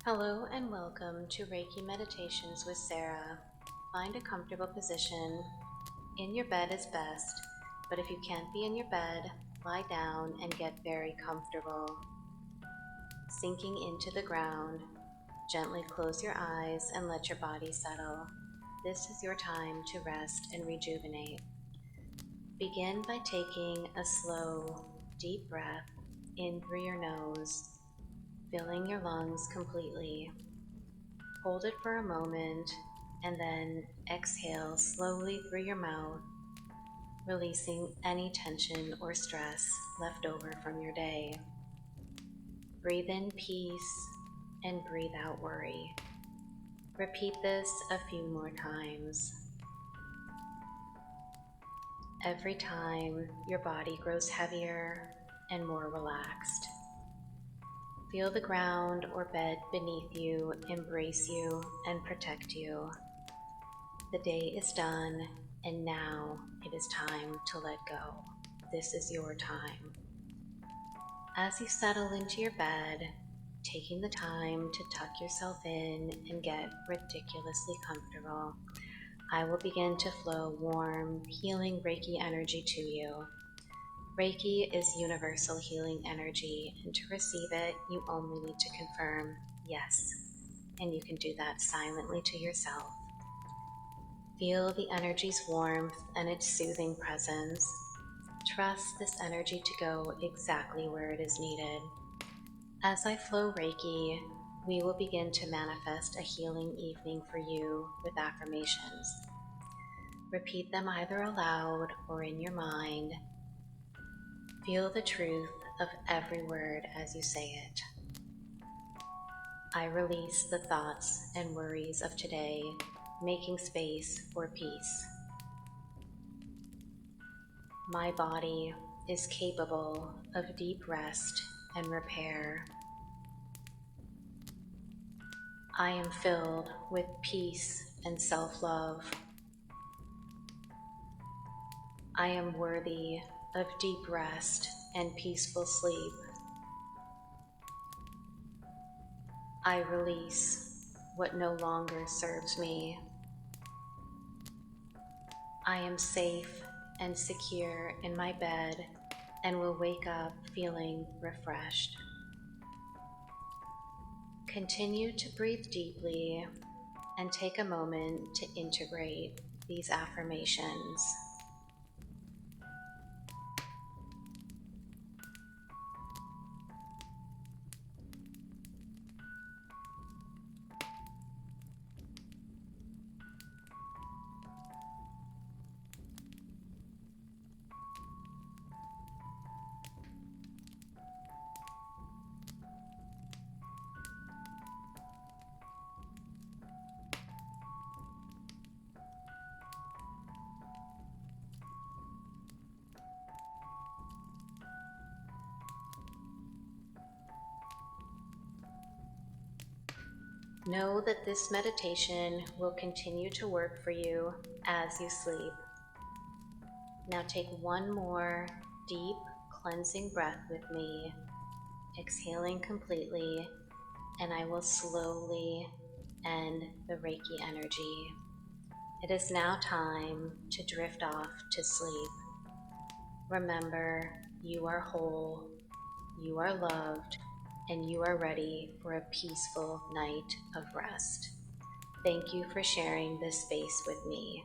Hello and welcome to Reiki Meditations with Sarah. Find a comfortable position. In your bed is best, but if you can't be in your bed, lie down and get very comfortable. Sinking into the ground, gently close your eyes and let your body settle. This is your time to rest and rejuvenate. Begin by taking a slow, deep breath in through your nose, filling your lungs completely. Hold it for a moment and then exhale slowly through your mouth, releasing any tension or stress left over from your day. Breathe in peace and breathe out worry. Repeat this a few more times. Every time your body grows heavier and more relaxed. Feel the ground or bed beneath you embrace you and protect you. The day is done, and now it is time to let go. This is your time. As you settle into your bed, taking the time to tuck yourself in and get ridiculously comfortable, I will begin to flow warm, healing Reiki energy to you. Reiki is universal healing energy, and to receive it, you only need to confirm yes, and you can do that silently to yourself. Feel the energy's warmth and its soothing presence. Trust this energy to go exactly where it is needed. As I flow Reiki, we will begin to manifest a healing evening for you with affirmations. Repeat them either aloud or in your mind. Feel the truth of every word as you say it. I release the thoughts and worries of today, making space for peace. My body is capable of deep rest and repair. I am filled with peace and self-love. I am worthy of deep rest and peaceful sleep. I release what no longer serves me. I am safe and secure in my bed and will wake up feeling refreshed. Continue to breathe deeply and take a moment to integrate these affirmations. Know that this meditation will continue to work for you as you sleep. Now take one more deep cleansing breath with me, exhaling completely, and I will slowly end the Reiki energy. It is now time to drift off to sleep. Remember, you are whole, you are loved, and you are ready for a peaceful night of rest. Thank you for sharing this space with me.